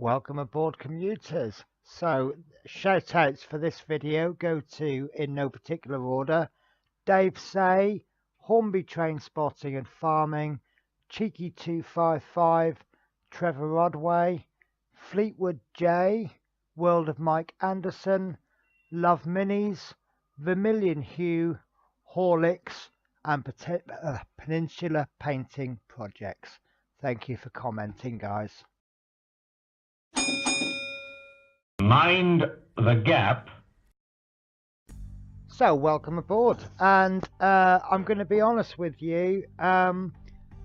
Welcome aboard, commuters. So shout outs for this video go to, in no particular order, Dave Say, Hornby Train Spotting and Farming, Cheeky 255, Trevor Rodway, Fleetwood J, World of Mike Anderson, Love Minis, Vermilion Hugh, Horlicks, and Peninsula Painting Projects. Thank you for commenting, guys. Mind the gap. So welcome aboard, and I'm going to be honest with you,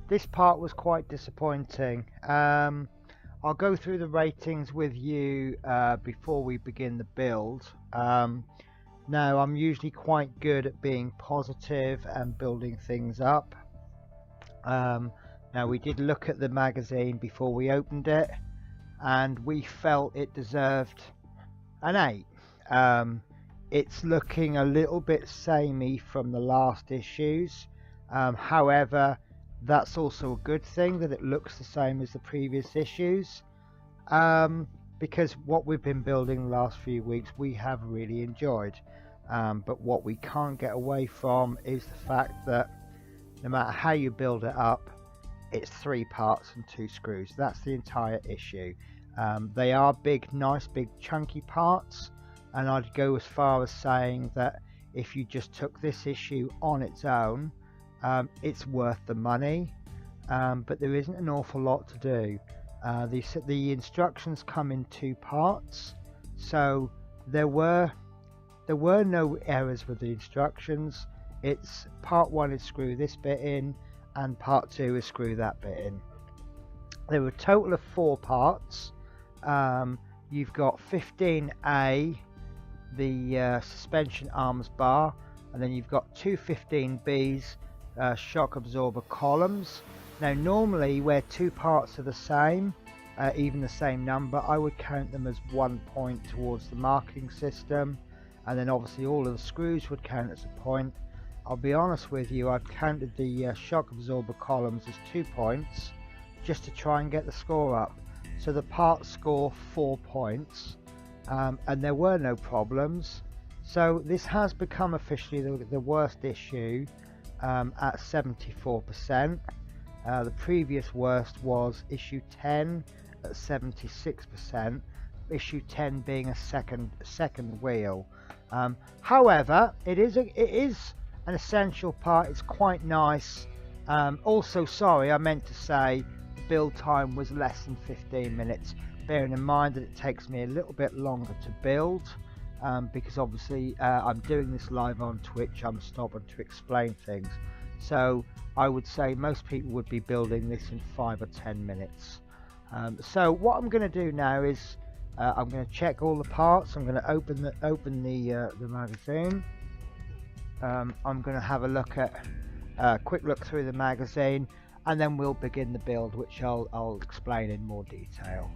this part was quite disappointing. I'll go through the ratings with you before we begin the build. Now, I'm usually quite good at being positive and building things up. Now, we did look at the magazine before we opened it, and we felt it deserved an 8. It's looking a little bit samey from the last issues. However, that's also a good thing that it looks the same as the previous issues, because what we've been building the last few weeks we have really enjoyed. But what we can't get away from is the fact that no matter how you build it up, it's 3 parts and 2 screws. That's the entire issue. They are big, nice, big, chunky parts, and I'd go as far as saying that if you just took this issue on its own, it's worth the money, but there isn't an awful lot to do. The instructions come in 2 parts, so there were no errors with the instructions. It's part 1 is screw this bit in, and part 2 is screw that bit in. There were a total of 4 parts. You've got 15A, the suspension arms bar, and then you've got 2 15Bs, shock absorber columns. Now, normally where 2 parts are the same, even the same number, I would count them as 1 point towards the marking system, and then obviously all of the screws would count as a point. I'll be honest with you, I've counted the shock absorber columns as 2 points just to try and get the score up. So the parts score 4 points, and there were no problems. So this has become officially the worst issue at 74%. The previous worst was issue 10 at 76%. Issue 10 being a second wheel. However, it is an essential part. It's quite nice. Also, sorry, I meant to say the build time was less than 15 minutes, bearing in mind that it takes me a little bit longer to build, because obviously I'm doing this live on Twitch. I'm stopping to explain things, so I would say most people would be building this in 5 or 10 minutes. So what I'm going to do now is I'm going to check all the parts. I'm going to open the magazine. I'm going to have a look at quick look through the magazine, and then we'll begin the build, which I'll explain in more detail.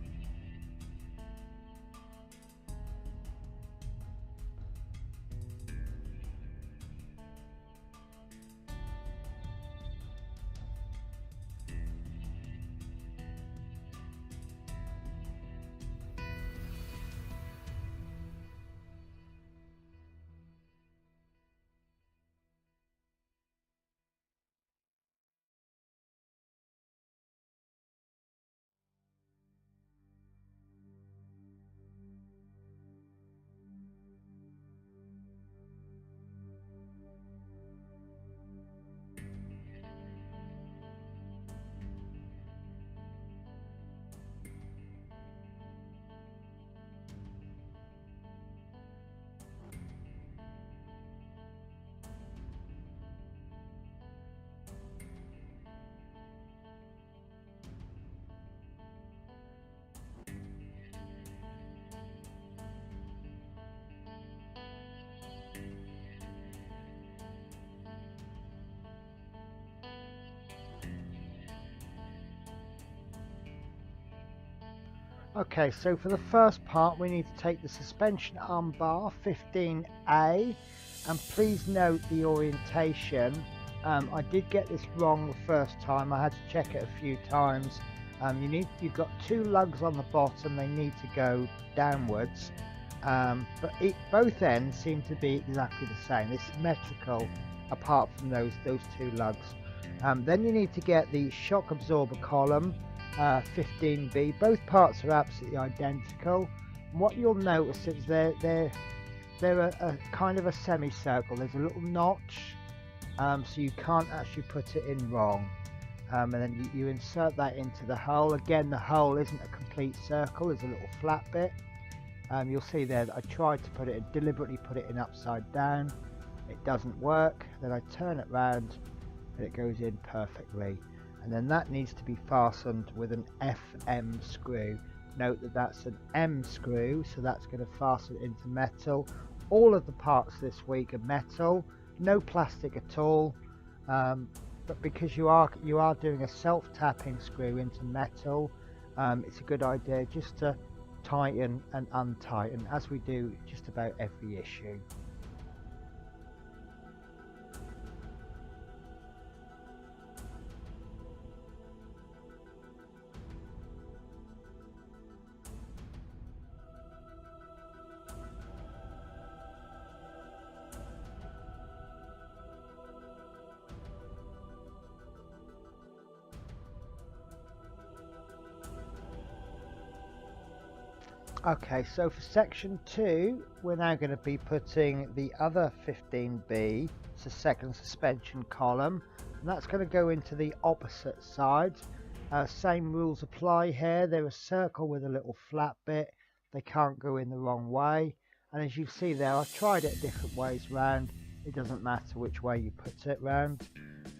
Okay, so for the first part we need to take the suspension arm bar 15A, and please note the orientation. I did get this wrong the first time. I had to check it a few times, You've got two lugs on the bottom. They need to go downwards, but both ends seem to be exactly the same. They're symmetrical, apart from those two lugs. Then you need to get the shock absorber column, 15B. Both parts are absolutely identical. And what you'll notice is they're a kind of a semicircle. There's a little notch, so you can't actually put it in wrong. And then you insert that into the hole. Again, the hole isn't a complete circle, there's a little flat bit. You'll see there that I tried to deliberately put it in upside down. It doesn't work. Then I turn it round and it goes in perfectly. And then that needs to be fastened with an FM screw. Note that that's an M screw, so that's going to fasten into metal. All of the parts this week are metal, no plastic at all. But because you are doing a self-tapping screw into metal, it's a good idea just to tighten and untighten, as we do just about every issue. Okay, so for section 2, we're now going to be putting the other 15B, it's a second suspension column, and that's going to go into the opposite side. Same rules apply here. They're a circle with a little flat bit. They can't go in the wrong way. And as you see there, I've tried it different ways round. It doesn't matter which way you put it round.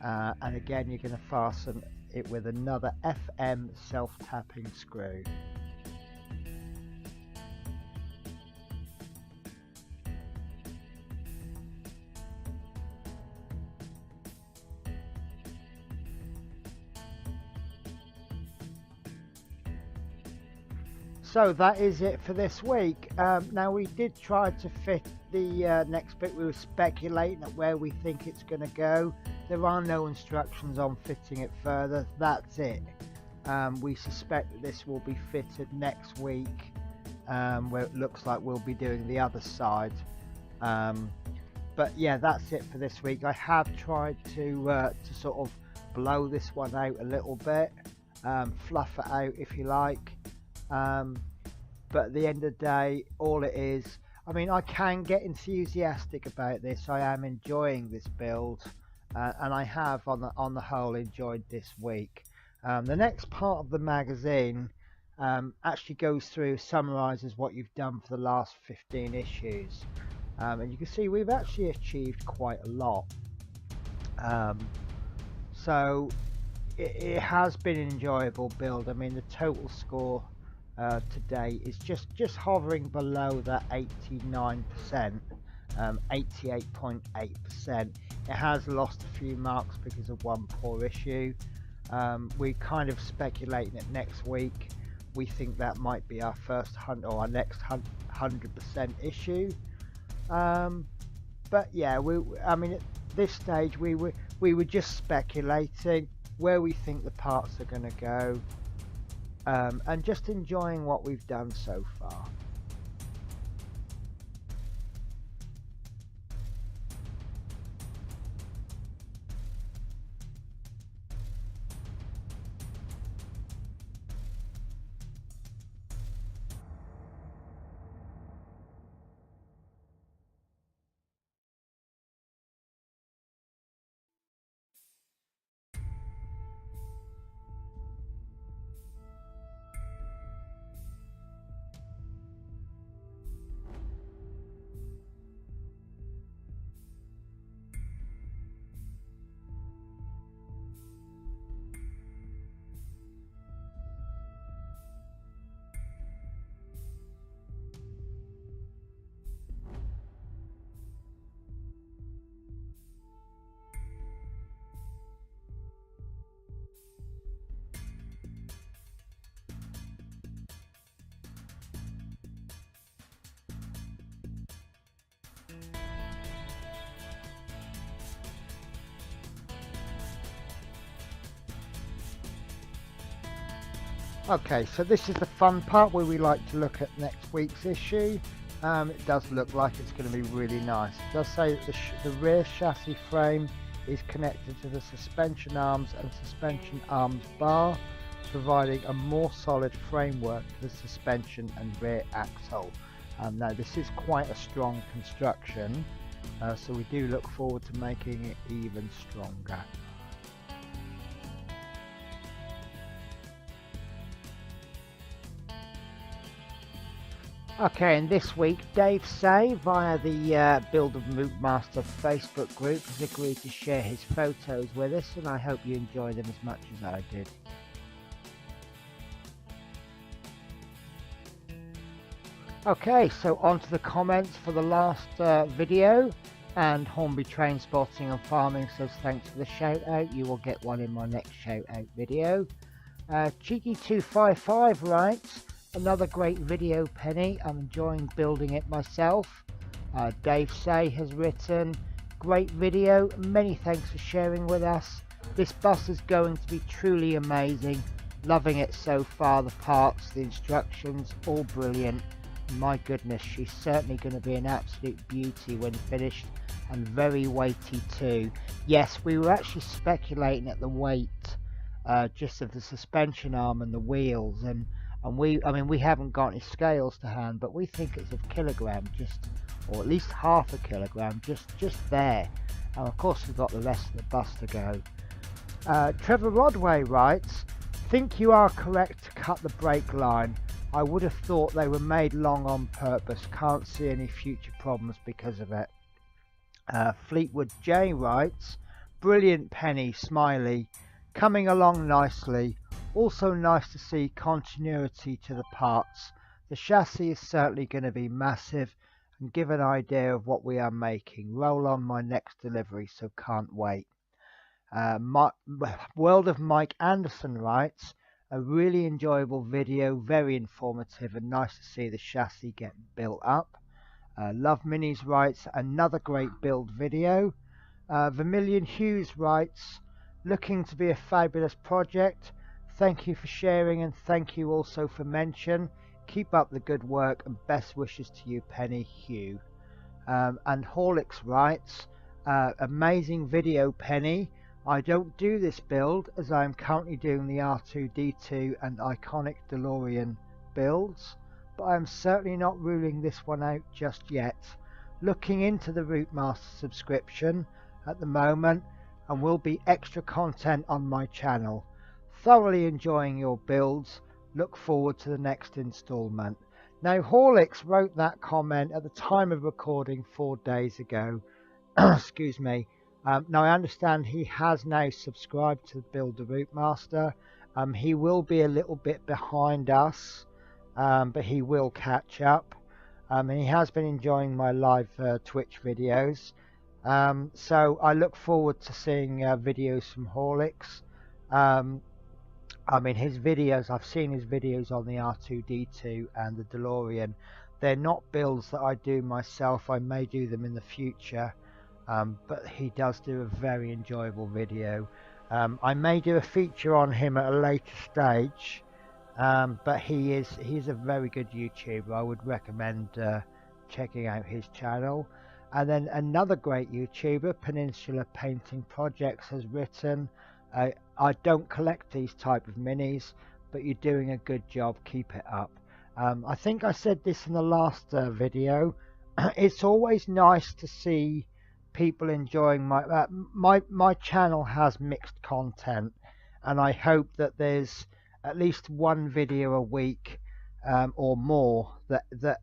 And again, you're going to fasten it with another FM self-tapping screw. So that is it for this week. Now we did try to fit the next bit. We were speculating at where we think it's going to go. There are no instructions on fitting it further. That's it. We suspect that this will be fitted next week, where it looks like we'll be doing the other side. But yeah, that's it for this week. I have tried to sort of blow this one out a little bit, fluff it out if you like. But at the end of the day, all it is, I mean, I can get enthusiastic about this. I am enjoying this build, and I have on the whole enjoyed this week. The next part of the magazine actually goes through, summarizes what you've done for the last 15 issues, and you can see we've actually achieved quite a lot. So it has been an enjoyable build. I mean, the total score today is just hovering below that 89%, 88.8%. It has lost a few marks because of one poor issue. We kind of speculating that next week we think that might be our first our next 100% issue. But yeah, I mean, at this stage we were just speculating where we think the parts are going to go. And just enjoying what we've done so far. Okay, so this is the fun part where we like to look at next week's issue. It does look like it's going to be really nice. It does say that the rear chassis frame is connected to the suspension arms and suspension arms bar, providing a more solid framework to the suspension and rear axle. Now this is quite a strong construction, so we do look forward to making it even stronger. Okay, and this week Dave Say via the Build of Routemasters Facebook group has agreed to share his photos with us, and I hope you enjoy them as much as I did. Okay, so on to the comments for the last video, and Hornby Train Spotting and Farming says thanks for the shout out, you will get one in my next shout out video. Cheeky255 writes, another great video, Penny. I'm enjoying building it myself. Dave Say has written, great video. Many thanks for sharing with us. This bus is going to be truly amazing. Loving it so far. The parts, the instructions, all brilliant. My goodness, she's certainly going to be an absolute beauty when finished, and very weighty too. Yes, we were actually speculating at the weight just of the suspension arm and the wheels, and we haven't got any scales to hand, but we think it's a kilogram, or at least half a kilogram, just there. And of course we've got the rest of the bus to go. Trevor Rodway writes, think you are correct to cut the brake line. I would have thought they were made long on purpose. Can't see any future problems because of it. Fleetwood J writes, brilliant, Penny, smiley, coming along nicely. Also nice to see continuity to the parts. The chassis is certainly going to be massive and give an idea of what we are making. Roll on my next delivery, so can't wait. World of Mike Anderson writes, a really enjoyable video, very informative and nice to see the chassis get built up. Love Minis writes, another great build video. Vermilion Hughes writes, looking to be a fabulous project. Thank you for sharing, and thank you also for mention. Keep up the good work and best wishes to you, Penny, Hugh. And Horlicks writes, amazing video, Penny. I don't do this build as I am currently doing the R2-D2 and iconic DeLorean builds, but I am certainly not ruling this one out just yet. Looking into the Routemaster subscription at the moment, and will be extra content on my channel. Thoroughly enjoying your builds. Look forward to the next installment. Now, Horlicks wrote that comment at the time of recording 4 days ago. Excuse me. Now, I understand he has now subscribed to Build the Routemaster. He will be a little bit behind us, but he will catch up. And he has been enjoying my live Twitch videos. So I look forward to seeing videos from Horlicks. His videos, I've seen his videos on the R2-D2 and the DeLorean. They're not builds that I do myself. I may do them in the future, but he does do a very enjoyable video. I may do a feature on him at a later stage, but he's a very good YouTuber. I would recommend checking out his channel. And then another great YouTuber, Peninsula Painting Projects, has written, I don't collect these type of minis, but you're doing a good job, keep it up. I think I said this in the last video. It's always nice to see people enjoying my channel has mixed content, and I hope that there's at least one video a week or more that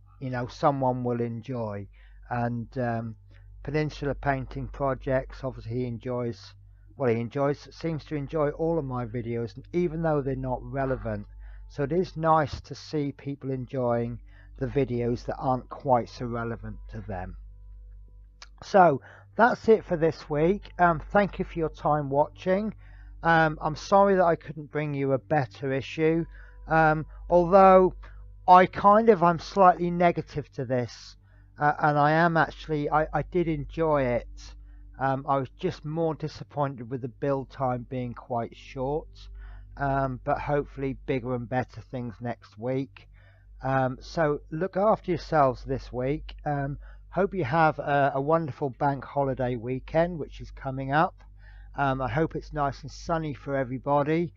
someone will enjoy. And Peninsula Painting Projects, obviously he seems to enjoy all of my videos, even though they're not relevant. So it is nice to see people enjoying the videos that aren't quite so relevant to them. So that's it for this week. Thank you for your time watching. I'm sorry that I couldn't bring you a better issue, although I'm slightly negative to this, and I am actually, I did enjoy it. I was just more disappointed with the build time being quite short. but hopefully bigger and better things next week. So look after yourselves this week. Hope you have a wonderful bank holiday weekend, which is coming up. I hope it's nice and sunny for everybody.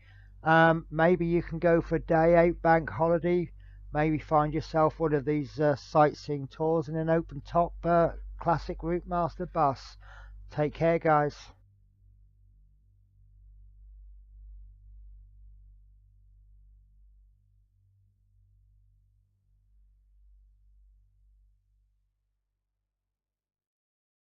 Maybe you can go for a day out bank holiday. Maybe find yourself one of these sightseeing tours in an open top classic Routemaster bus. Take care, guys.